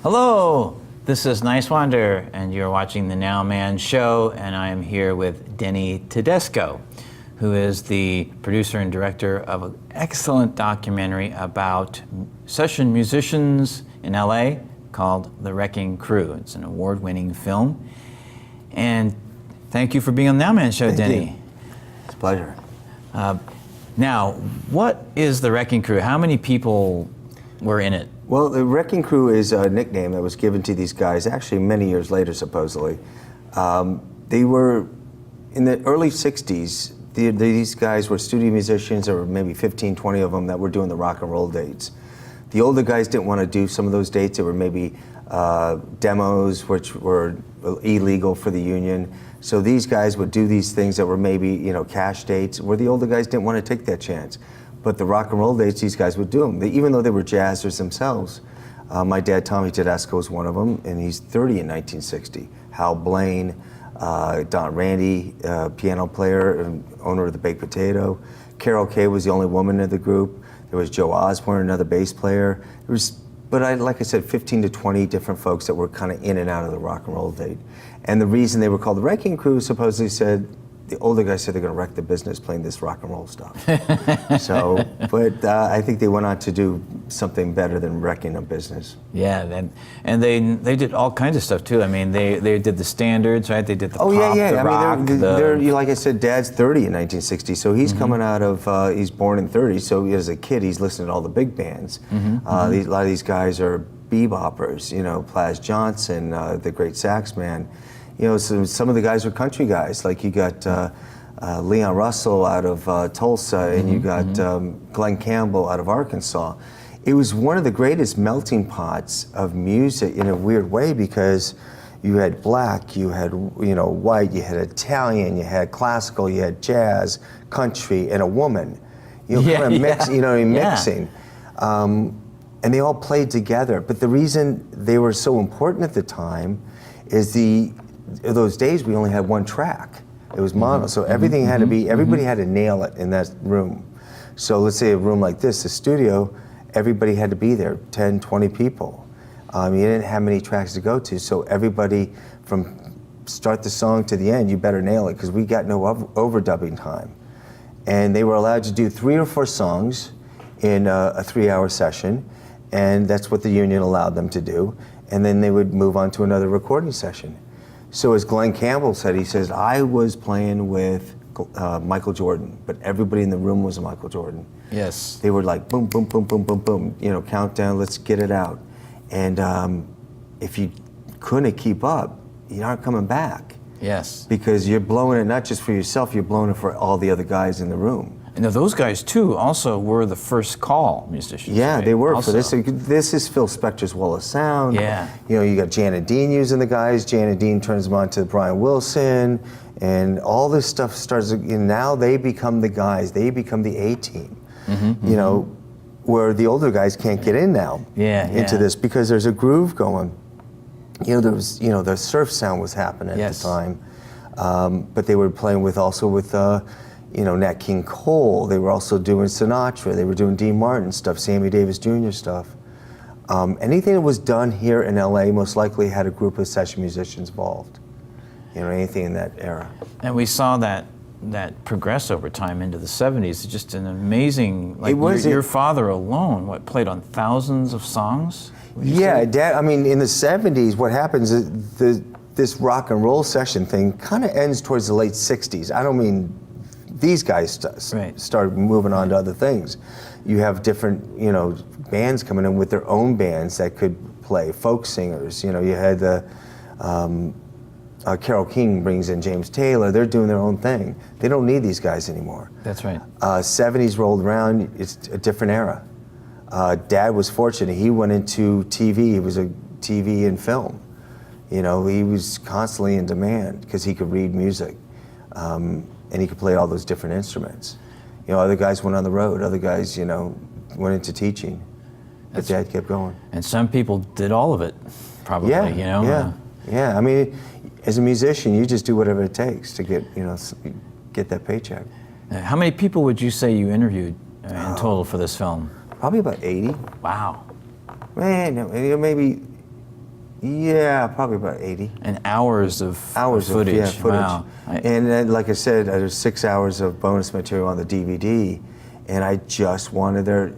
Hello, this is Nice Wander, and you're watching the Nowman Show, and I am here with Denny Tedesco, who is the producer and director of an excellent documentary about session musicians in LA called The Wrecking Crew. It's an award-winning film. And thank you for being on the Nowman Show, Denny. You. It's a pleasure. Now, what is The Wrecking Crew? How many people were in it? Well, the Wrecking Crew is a nickname that was given to these guys actually many years later, supposedly. They were in the early 60s. These guys were studio musicians. There were maybe 15, 20 of them that were doing the rock and roll dates. The older guys didn't want to do some of those dates. There were maybe demos which were illegal for the union. So these guys would do these things that were maybe, cash dates, where the older guys didn't want to take that chance. But the rock and roll dates, these guys would do them. Even though they were jazzers themselves. My dad, Tommy Tedesco, was one of them, and he's 30 in 1960. Hal Blaine, Don Randy, piano player and owner of the Baked Potato. Carol Kay was the only woman in the group. There was Joe Osborne, another bass player. Like I said, 15 to 20 different folks that were kind of in and out of the rock and roll date. And the reason they were called the Wrecking Crew supposedly said, the older guys said they're going to wreck the business playing this rock and roll stuff. I think they went on to do something better than wrecking a business. Yeah, and they did all kinds of stuff too. I mean, they did the standards, right? They did the pop, the rock. They're, like I said, Dad's 30 in 1960, so he's coming out of, he's born in 30, so as a kid he's listening to all the big bands. A lot of these guys are beboppers, Plas Johnson, the great sax man. Some of the guys are country guys, like you got Leon Russell out of Tulsa, and you got Glenn Campbell out of Arkansas. It was one of the greatest melting pots of music in a weird way, because you had black, you had white, you had Italian, you had classical, you had jazz, country, and a woman. Mixing. And they all played together. But the reason they were so important at the time is those days we only had one track. It was mono, so everything had to be, everybody had to nail it in that room. So let's say a room like this, the studio, everybody had to be there, 10, 20 people. You didn't have many tracks to go to, so everybody from start the song to the end, you better nail it, because we got no overdubbing time. And they were allowed to do 3 or 4 songs in a 3-hour session, and that's what the union allowed them to do. And then they would move on to another recording session. So as Glenn Campbell said, he says, I was playing with Michael Jordan, but everybody in the room was Michael Jordan. Yes. They were like, boom, boom, boom, boom, boom, boom, countdown, let's get it out. And if you couldn't keep up, you aren't coming back. Yes. Because you're blowing it not just for yourself, you're blowing it for all the other guys in the room. And now those guys too also were the first call musicians. Yeah, right? they were also. For this. This is Phil Spector's Wall of Sound. Yeah. You got Janet Dean using the guys. Janet Dean turns them on to Brian Wilson, and all this stuff starts. Now they become the guys. They become the A-team. Where the older guys can't get in now. Into this, because there's a groove going. There was the surf sound was happening at the time, but they were playing with Nat King Cole. They were also doing Sinatra. They were doing Dean Martin stuff, Sammy Davis Jr. stuff. Anything that was done here in LA most likely had a group of session musicians involved. Anything in that era. And we saw that progress over time into the 70s. It's just an amazing, your father alone, played on thousands of songs? Yeah, Dad, in the 70s, what happens is this rock and roll session thing kind of ends towards the late 60s. I don't mean these guys started moving on to other things. You have different, bands coming in with their own bands that could play, folk singers. You had the Carole King brings in James Taylor. They're doing their own thing. They don't need these guys anymore. That's right. 70s rolled around. It's a different era. Dad was fortunate. He went into TV. He was a TV and film. He was constantly in demand because he could read music. And he could play all those different instruments. Other guys went on the road. Other guys, went into teaching. But Dad kept going. And some people did all of it, probably. Yeah. As a musician, you just do whatever it takes to get that paycheck. How many people would you say you interviewed in total for this film? Probably about 80. Wow. Man, maybe Yeah, probably about 80. And hours of footage. Yeah, footage. Wow. And then, like I said, there's 6 hours of bonus material on the DVD, and I just wanted their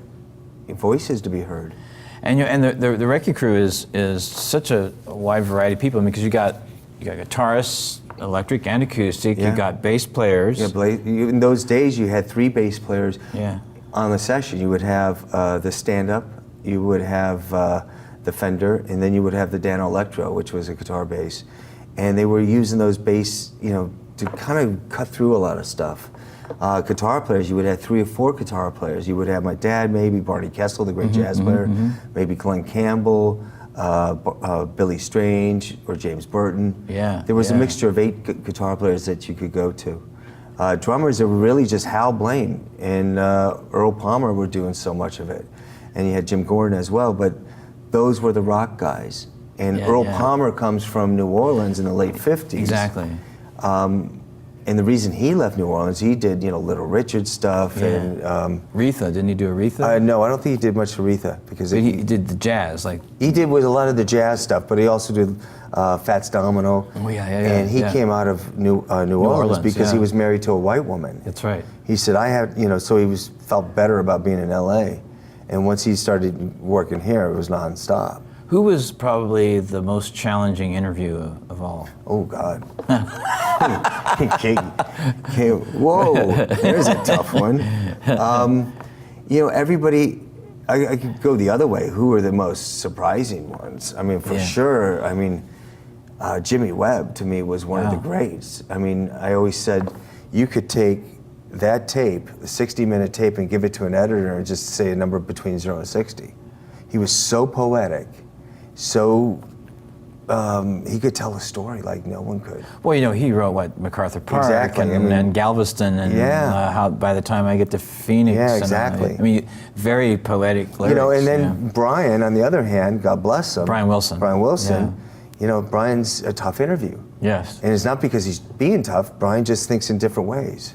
voices to be heard. And the Wrecking Crew is such a wide variety of people. I mean, because you got guitarists, electric and acoustic. Yeah. You got bass players. Yeah, in those days, you had 3 bass players Yeah. on the session. You would have the stand-up, you would have the Fender, and then you would have the Dan Electro, which was a guitar bass. And they were using those bass, to kind of cut through a lot of stuff. Guitar players, you would have 3 or 4 guitar players. You would have my dad, maybe Barney Kessel, the great jazz player, maybe Glenn Campbell, Billy Strange, or James Burton. Yeah, there was a mixture of 8 guitar players that you could go to. Drummers, are really just Hal Blaine and Earl Palmer were doing so much of it. And you had Jim Gordon as well, but those were the rock guys. And Earl Palmer comes from New Orleans in the late 50s. Exactly. And the reason he left New Orleans, he did, Little Richard stuff and Aretha, didn't he do Aretha? no, I don't think he did much Aretha because But he did the jazz, like. He did with a lot of the jazz stuff, but he also did Fats Domino. Oh yeah. And he came out of New Orleans because he was married to a white woman. That's right. He said, so he felt better about being in LA. And once he started working here, it was nonstop. Who was probably the most challenging interview of all? Oh, God. Whoa, there's a tough one. Everybody, I could go the other way. Who are the most surprising ones? I mean, for sure, Jimmy Webb, to me, was one of the greats. I mean, I always said, you could take that tape, the 60-minute tape, and give it to an editor and just say a number between 0 and 60. He was so poetic, so he could tell a story like no one could. Well, he wrote MacArthur Park and Galveston and how by the time I get to Phoenix. Yeah, exactly. And, very poetic lyrics. And then Brian, on the other hand, God bless him. Brian Wilson. Brian's a tough interview. Yes. And it's not because he's being tough. Brian just thinks in different ways.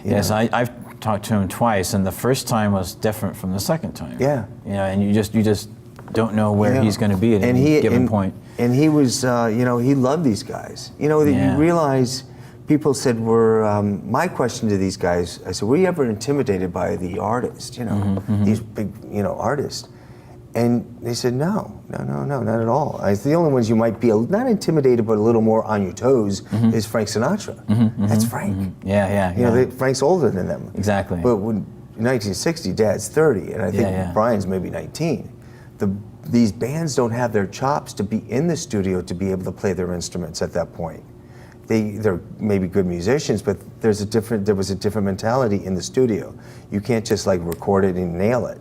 Yes, I've talked to him twice, and the first time was different from the second time. Yeah. And you just don't know where he's going to be at any given point. And he was, he loved these guys. You realize people said, my question to these guys, I said, were you ever intimidated by the artist, these big, artists? And they said, no, not at all. The only ones you might be not intimidated, but a little more on your toes is Frank Sinatra. That's Frank. Yeah. Frank's older than them. Exactly. But when 1960, Dad's 30, and I think Brian's maybe 19. These bands don't have their chops to be in the studio to be able to play their instruments at that point. They're maybe good musicians, but there was a different mentality in the studio. You can't just record it and nail it.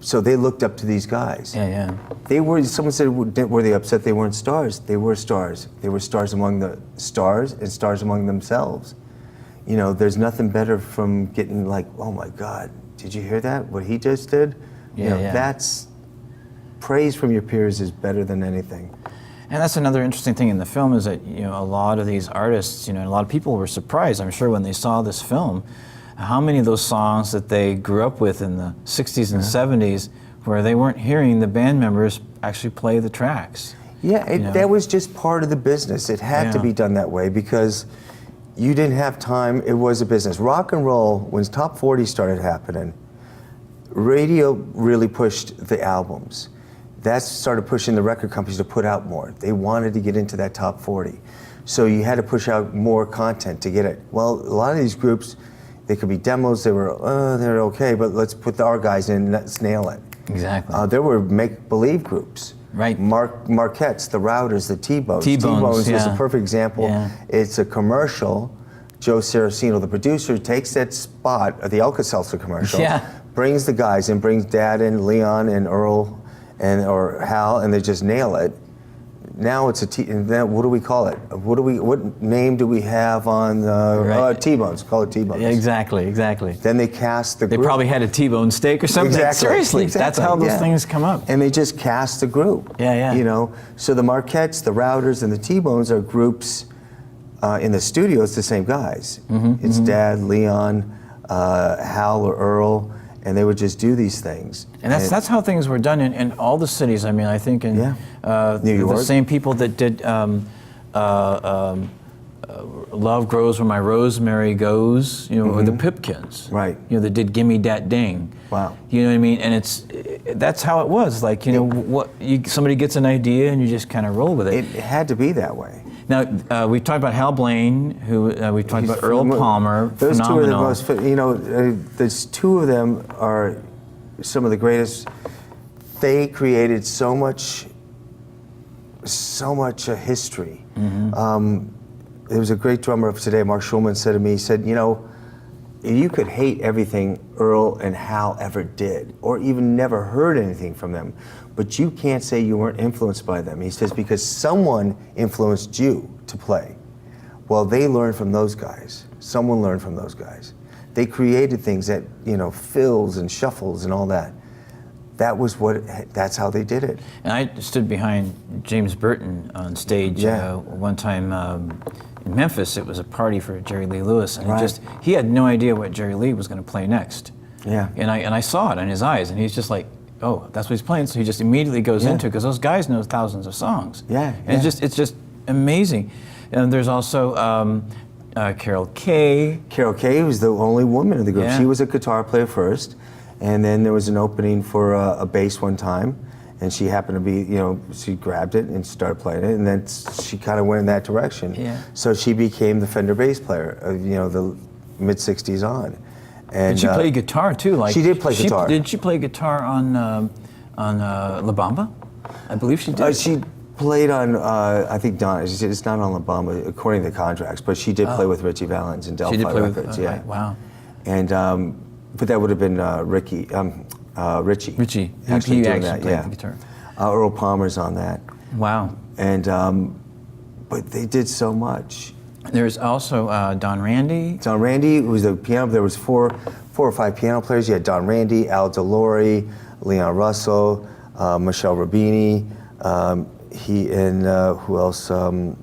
So they looked up to these guys. Someone said, were they upset they weren't stars? They were stars. They were stars among the stars and stars among themselves. There's nothing better from getting oh my God, did you hear that? What he just did? That's praise from your peers is better than anything. And that's another interesting thing in the film is that, a lot of these artists, a lot of people were surprised, I'm sure, when they saw this film, how many of those songs that they grew up with in the 60s and 70s where they weren't hearing the band members actually play the tracks. That was just part of the business. It had to be done that way because you didn't have time. It was a business. Rock and roll, when Top 40 started happening, radio really pushed the albums. That started pushing the record companies to put out more. They wanted to get into that Top 40. So you had to push out more content to get it. Well, a lot of these groups, they could be demos, they're okay, but let's put our guys in, let's nail it. Exactly. There were make-believe groups. Right. Marquettes, the Routers, the T-Bones. T-Bones is a perfect example. It's a commercial. Joe Saraceno, the producer, takes that spot of the Alka-Seltzer commercial, brings the guys in, brings Dad and Leon and Earl or Hal, and they just nail it. Now it's and then what do we call it? What name do we have on T-Bones? Call it T-Bones. Yeah, exactly. Then they cast the group. They probably had a T-bone steak or something. Seriously, that's how those things come up. And they just cast the group. So the Marquettes, the Routers, and the T-Bones are groups in the studio. It's the same guys. It's Dad, Leon, Hal or Earl, and they would just do these things. And that's how things were done in all the cities. I mean, I think in New York. the same people that did Love Grows Where My Rosemary Goes, you know, or the Pipkins. Right. You know, that did Gimme Dat Ding. Wow. You know what I mean? And that's how it was. Like, you know, somebody gets an idea and you just kind of roll with it. It had to be that way. Now, we talked about Hal Blaine, who we talked about Earl Palmer. Those phenomenal. two are the most, you know, those two of them are some of the greatest. They created so much history. There was a great drummer of today, Mark Schulman, said to me, he said, you know, you could hate everything Earl and Hal ever did, or even never heard anything from them, but you can't say you weren't influenced by them. He says, because someone influenced you to play. Well, they learned from those guys. Someone learned from those guys. They created things that, you know, fills and shuffles and all that. That's how they did it. And I stood behind James Burton on stage one time in Memphis. It was a party for Jerry Lee Lewis, and he had no idea what Jerry Lee was going to play next. Yeah. And I saw it in his eyes, and he's just like, oh, that's what he's playing. So he just immediately goes into it, because those guys know thousands of songs. Yeah. And it's just amazing. And there's also Carol Kay. Carol Kay was the only woman in the group. Yeah. She was a guitar player first, and then there was an opening for a bass one time, and she happened to be, you know, she grabbed it and started playing it, and then she kind of went in that direction. Yeah. So she became the Fender bass player, you know, the mid-'60s on. And she played guitar too. Like she did play guitar. Did she play guitar on La Bamba? I believe she did. She played on, I think Don, it's not on La Bamba according to the contracts, but she did play with Richie Valens and Delphi Records. Yeah. Wow. And but that would have been Richie. Richie. Actually he doing actually played the guitar. Earl Palmer's on that. Wow. And but they did so much. There's also Don Randy. Don Randy was the piano. There was four or five piano players. You had Don Randy, Al DeLore, Leon Russell, Michelle Rubini. Who else? And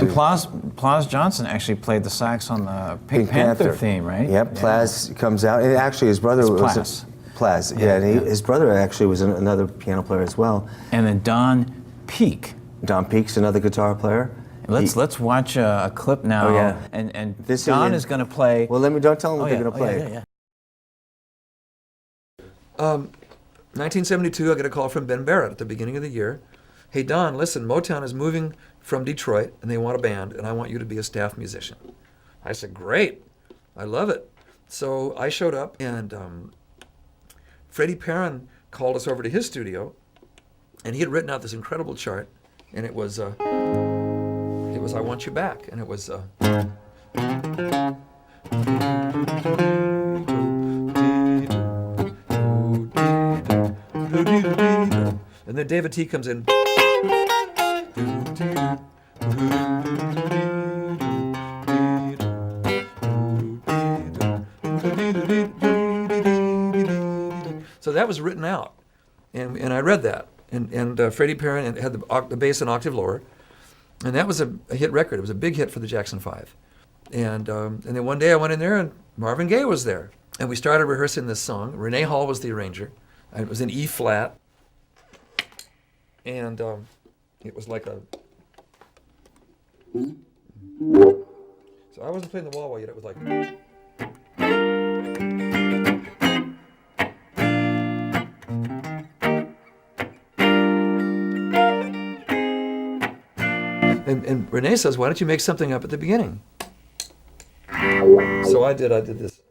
Plas Johnson actually played the sax on the Pink Panther theme, right? Yep, Plas comes out. And actually his brother was Plas. Yeah, and his brother actually was another piano player as well. And then Don Peake. Don Peake's another guitar player. Let's watch a clip now. Oh, yeah. And Don is going to play. Well, don't tell them what they're going to play. 1972, I get a call from Ben Barrett at the beginning of the year. Hey, Don, listen, Motown is moving from Detroit, and they want a band, and I want you to be a staff musician. I said, great. I love it. So I showed up, and Freddie Perrin called us over to his studio, and he had written out this incredible chart, and it was I Want You Back, and it was and then David T comes in. So that was written out, and I read that, and Freddie Perrin had the bass an octave lower, and that was a hit record. It was a big hit for the Jackson 5, and then one day I went in there and Marvin Gaye was there, and we started rehearsing this song. Renee Hall was the arranger, and it was in E flat, and it was like a. So I wasn't playing the wah wah yet. It was like. And Renee says, why don't you make something up at the beginning? So I did this.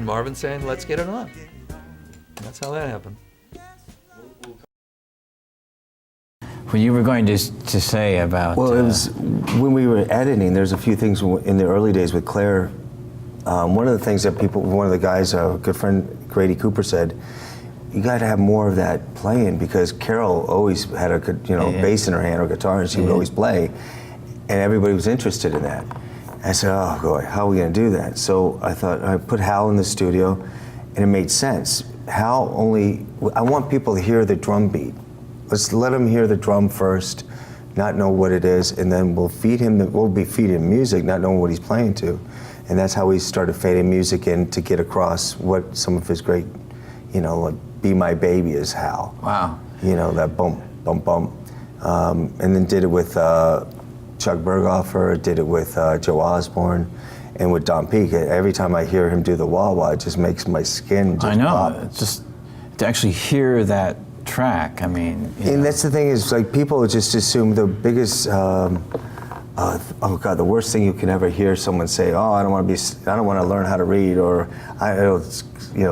Marvin saying, let's get it on. That's how that happened. What you were going to say about... Well, it was when we were editing, there's a few things in the early days with Claire one of the things that one of the guys, a good friend, Grady Cooper, said, you got to have more of that playing, because Carol always had a good, bass in her hand or guitar, and she would always play, and everybody was interested in that. I said, oh boy, how are we going to do that? So I thought, I put Hal in the studio, and it made sense. I want people to hear the drum beat. Let's let them hear the drum first, not know what it is, and then we'll be feeding him music, not knowing what he's playing to. And that's how we started fading music in to get across what some of his great, like Be My Baby is Hal. Wow. That bump, bump, bump. And then did it with Chuck Berghofer, did it with Joe Osborne, and with Don Peake. Every time I hear him do the wah-wah, it just makes my skin just pop. It's just to actually hear that track, I mean. And that's the thing is, like, people just assume the biggest, oh God, the worst thing you can ever hear someone say, oh, I don't want to learn how to read, or it'll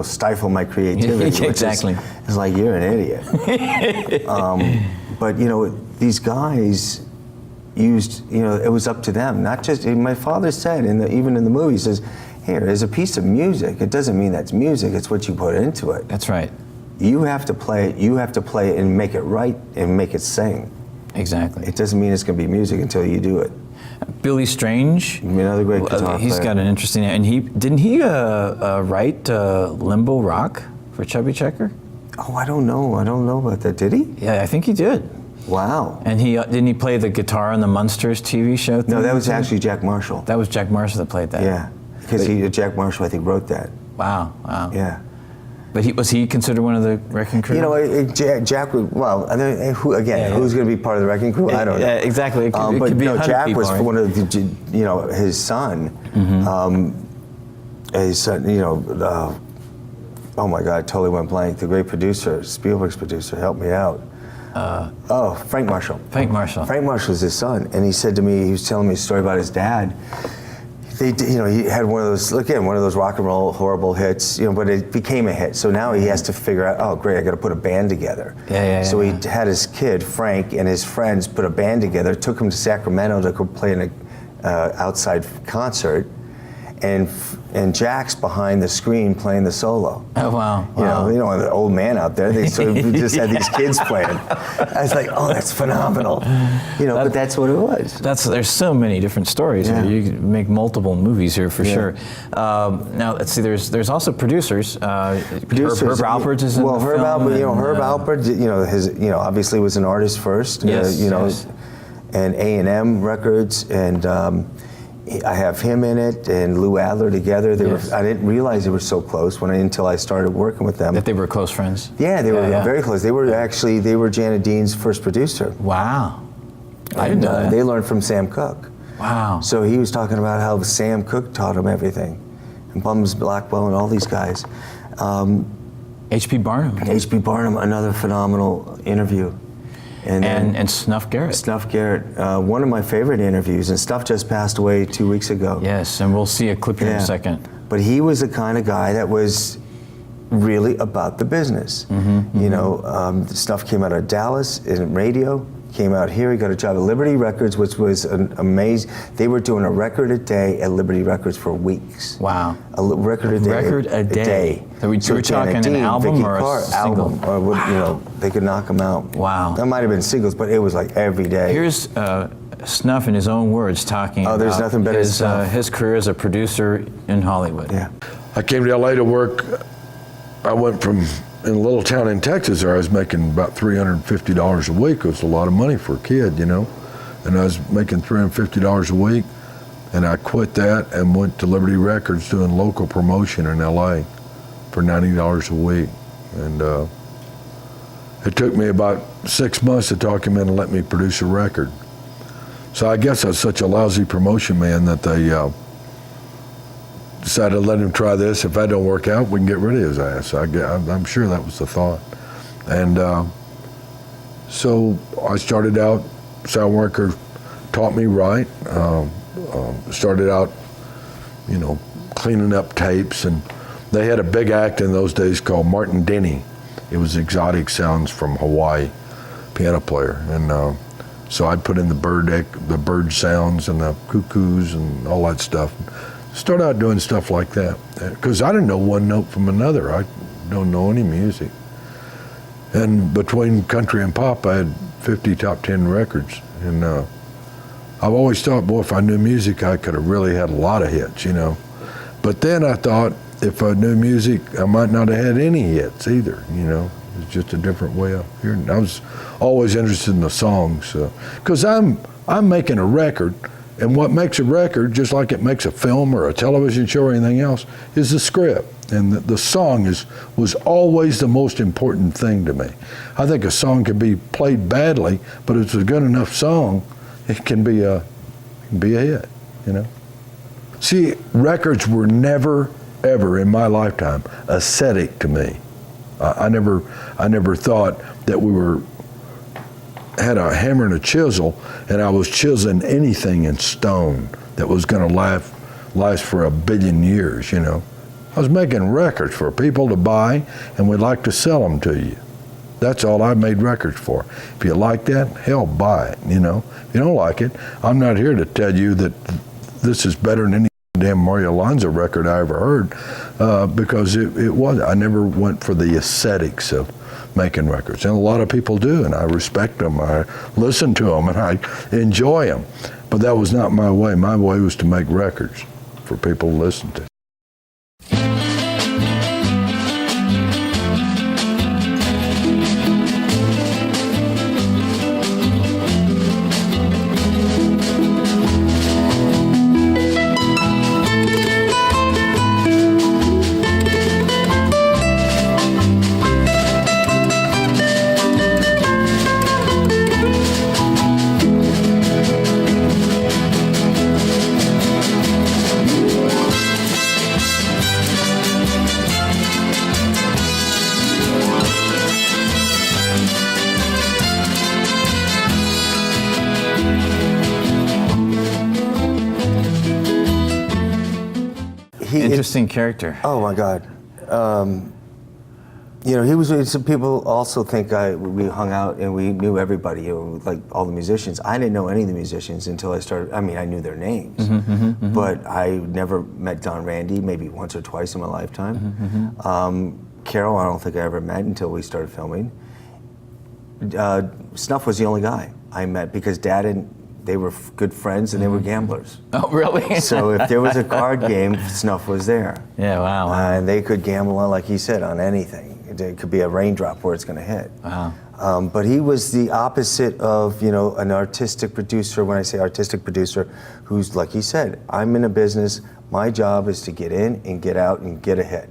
stifle my creativity. Exactly. It's like, you're an idiot. But these guys used, it was up to them. Not just, my father said, even in the movie, he says, here, there's a piece of music. It doesn't mean that's music, it's what you put into it. That's right. You have to play it and make it right and make it sing. Exactly. It doesn't mean it's going to be music until you do it. Billy Strange, another great guitar he's player. got an interesting, and didn't he write Limbo Rock for Chubby Checker? Oh, I don't know about that. Did he? Yeah, I think he did. Wow. And didn't he play the guitar on the Munsters TV show? No, that was actually Jack Marshall. That was Jack Marshall that played that. Yeah, because Jack Marshall, I think, wrote that. Wow. Yeah. But was he considered one of the Wrecking Crew? Jack was, well, who's going to be part of the Wrecking Crew? I don't know. Yeah, exactly. It could be Jack people, was right? one of the, his son. His son, oh my God, I totally went blank. The great producer, Spielberg's producer, helped me out. Frank Marshall. Frank Marshall. Frank Marshall is his son, and he said to me, he was telling me a story about his dad. He had one of those rock and roll horrible hits, but it became a hit. So now he has to figure out, oh great, I got to put a band together. So he had his kid Frank and his friends put a band together, took him to Sacramento to go play in an outside concert, and Jack's behind the screen playing the solo. Oh wow! The old man out there. They sort of just had these kids playing. I was like, oh, that's phenomenal. But that's what it was. There's so many different stories. Yeah. You could make multiple movies here for sure. Now let's see. There's also producers. Herb Alpert is in the Herb film. Herb Alpert. Obviously was an artist first. Yes. And A&M Records, and I have him in it and Lou Adler together. I didn't realize they were so close until I started working with them. That they were close friends. Yeah, they were very close. They were Janet Dean's first producer. Wow. I didn't know that. They learned from Sam Cooke. Wow. So he was talking about how Sam Cooke taught him everything, and Bums Blackwell and all these guys. H.P. Barnum. H.P. Barnum, another phenomenal interview. And Snuff Garrett. Snuff Garrett, one of my favorite interviews, and Snuff just passed away 2 weeks ago. Yes, and we'll see a clip here in a second. But he was the kind of guy that was really about the business. Snuff came out of Dallas in radio, came out here, he got a job at Liberty Records, which was amazing. They were doing a record a day at Liberty Records for weeks. Wow. A record a day. Record a day. So we were talking an album Vicky or Carr, a single? album, or Wow. they could knock them out. Wow. That might have been singles, but it was like every day. Here's Snuff in his own words talking about there's nothing better than Snuff. his career as a producer in Hollywood. Yeah. I came to LA to work. I went from, in a little town in Texas there, I was making about $350 a week. It was a lot of money for a kid, And I was making $350 a week, and I quit that and went to Liberty Records doing local promotion in LA for $90 a week. And it took me about 6 months to talk him in and let me produce a record. So I guess I was such a lousy promotion man that they decided to let him try this. If that don't work out, we can get rid of his ass. I'm sure that was the thought. And so I started out, Soundworker taught me right. Started out, cleaning up tapes, and they had a big act in those days called Martin Denny. It was exotic sounds from Hawaii, piano player. And so I put in the bird sounds and the cuckoos and all that stuff. start out doing stuff like that. Because I didn't know one note from another. I don't know any music. And between country and pop, I had 50 top 10 records. And I've always thought, boy, if I knew music, I could have really had a lot of hits, you know. But then I thought, if I knew music, I might not have had any hits either, you know. It's just a different way of hearing. I was always interested in the songs. Because I'm making a record, and what makes a record, just like it makes a film or a television show or anything else, is the script. And the song was always the most important thing to me. I think a song can be played badly, but if it's a good enough song, it can be a hit, you know. See, records were never, ever in my lifetime aesthetic to me. I never thought that we had a hammer and a chisel, and I was chiseling anything in stone that was going to last for 1 billion years, you know. I was making records for people to buy, and we'd like to sell them to you. That's all I made records for. If you like that, hell, buy it, you know. If you don't like it, I'm not here to tell you that this is better than any damn Mario Lanza record I ever heard, because it was. I never went for the aesthetics of making records, and a lot of people do, and I respect them. I listen to them, and I enjoy them. But that was not my way. My way was to make records for people to listen to. Interesting character. Oh my God. You know, he was. Some people also think we hung out and we knew everybody, you know, like all the musicians. I didn't know any of the musicians until I started. I mean, I knew their names, but I never met Don Randy, maybe once or twice in my lifetime. Carol, I don't think I ever met until we started filming. Snuff was the only guy I met because Dad and they were good friends and they were gamblers. Oh, really? So if there was a card game, Snuff was there. Yeah, wow. And they could gamble on, like he said, on anything. It could be a raindrop where it's going to hit. Wow. But he was the opposite of, you know, an artistic producer. When I say artistic producer, who's, like he said, I'm in a business. My job is to get in and get out and get a hit.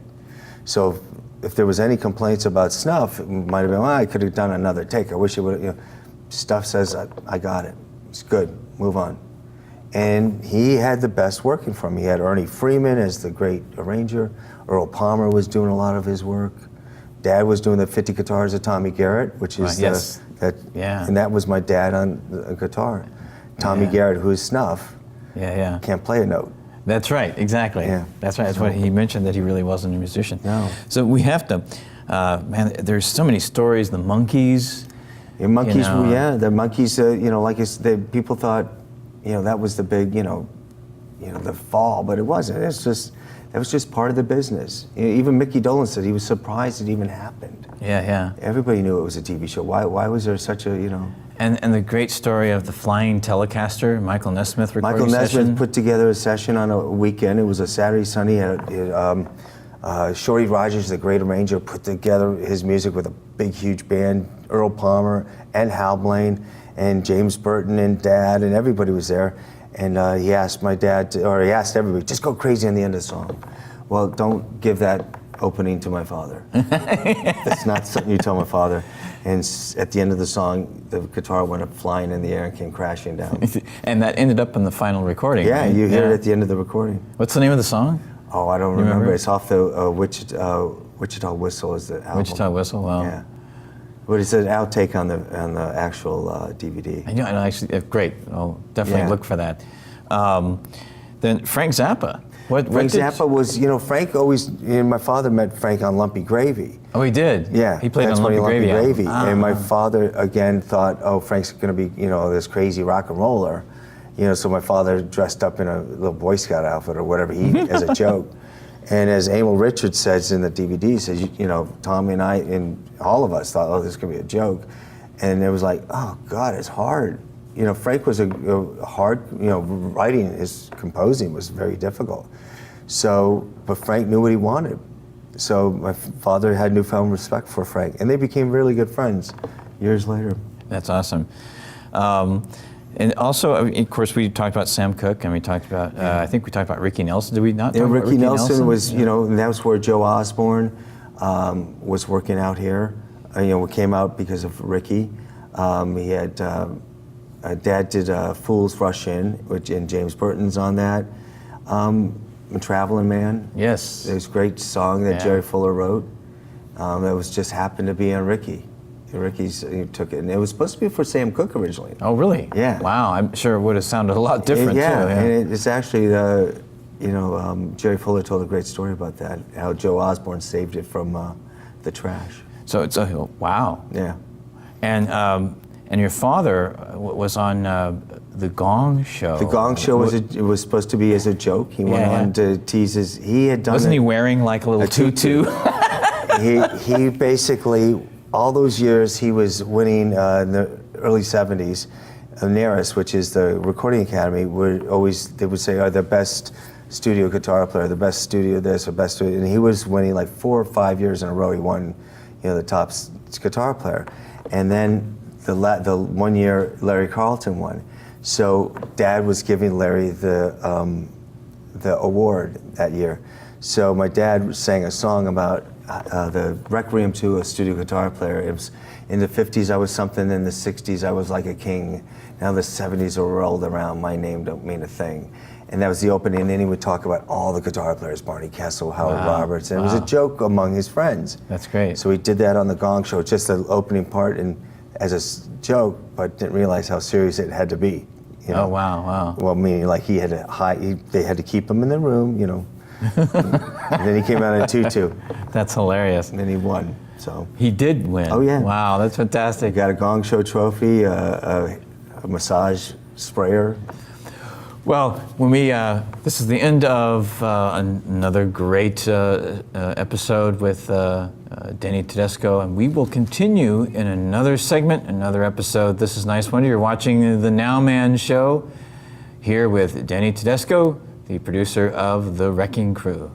So if there was any complaints about Snuff, it might have been, well, I could have done another take. I wish it would. You know, Stuff says, I got it. It's good. Move on. And he had the best working for him. He had Ernie Freeman as the great arranger. Earl Palmer was doing a lot of his work. Dad was doing the 50 guitars of Tommy Garrett, which is and that was my dad on the guitar. Tommy Garrett, who is Snuff, can't play a note. That's right, exactly. Yeah. That's right. That's what he mentioned, that he really wasn't a musician. No. So we have to, man, there's so many stories. The Monkees. The Monkees, you know, the Monkees. You know, like people thought, you know, that was the big, you know, the fall, but it wasn't. It's just that was just part of the business. You know, even Mickey Dolenz said he was surprised it even happened. Yeah, yeah. Everybody knew it was a TV show. Why was there such a, you know? And the great story of the flying Telecaster, Michael Nesmith recording Michael session. Nesmith put together a session on a weekend. It was a Saturday, Sunday. Shorty Rogers, the great arranger, put together his music with a big, huge band. Earl Palmer and Hal Blaine and James Burton and Dad and everybody was there. And he asked my dad, he asked everybody, just go crazy on the end of the song. Well, don't give that opening to my father. That's not something you tell my father. And at the end of the song, the guitar went up flying in the air and came crashing down. And that ended up in the final recording, Yeah, right? you hear it at the end of the recording. What's the name of the song? Oh, I don't remember. It's off the Wichita Whistle is the album. Wichita Whistle, wow. Yeah. But it's an outtake on the actual DVD. I know, actually, great. I'll definitely look for that. Then Frank Zappa. Frank Zappa was, you know, Frank always, you know, my father met Frank on Lumpy Gravy. Oh, he did? Yeah. He played that's on Lumpy Gravy. And my father, again, thought, oh, Frank's going to be, you know, this crazy rock and roller. So my father dressed up in a little Boy Scout outfit or whatever as a joke. And as Emil Richards says in the DVD, he says, Tommy and I and all of us thought, oh, this could be a joke. And it was like, oh God, it's hard. Frank was a hard, writing, his composing was very difficult. So, but Frank knew what he wanted. So my father had newfound respect for Frank, and they became really good friends years later. That's awesome. And also, of course, we talked about Sam Cooke, and we talked about, I think we talked about Ricky Nelson. Did we not talk about Ricky Nelson was, Yeah. And that was where Joe Osborne was working out here. We came out because of Ricky. He had, Dad did Fools Rush In, and James Burton's on that. Traveling Man. Yes. It was a great song that Jerry Fuller wrote. That was just happened to be on Ricky. He took it, and it was supposed to be for Sam Cooke originally. Oh, really? Yeah. Wow, I'm sure it would have sounded a lot different too. Yeah, and it's actually, Jerry Fuller told a great story about that, how Joe Osborne saved it from the trash. So it's wow. Yeah. And your father was on the Gong Show. The Gong Show was supposed to be as a joke. He went on to tease his. He had done. Wasn't he wearing like a little tutu? he basically, all those years he was winning in the early '70s. NARAS, which is the Recording Academy, they would say, the best studio guitar player, the best studio this, or best studio, and he was winning like 4 or 5 years in a row. He won, the top guitar player, and then the 1 year Larry Carlton won. So Dad was giving Larry the award that year. So my dad sang a song about the Requiem to a studio guitar player. It was in the 50s I was something, in the 60s I was like a king. Now the 70s are rolled around, my name don't mean a thing. And that was the opening, and then he would talk about all the guitar players, Barney Kessel, Howard Roberts, and it was a joke among his friends. That's great. So he did that on the Gong Show, just the opening part, and as a joke, but didn't realize how serious it had to be. Oh, wow. Well, meaning like he had to they had to keep him in the room, and then he came out in a tutu. That's hilarious. And then he won, so. He did win. Oh, yeah. Wow, that's He fantastic. got a Gong Show trophy, a massage sprayer. Well, when this is the end of another great episode with Denny Tedesco, and we will continue in another segment, another episode. This is Nice Wonder. You're watching the Nowman Show here with Denny Tedesco, the producer of the Wrecking Crew.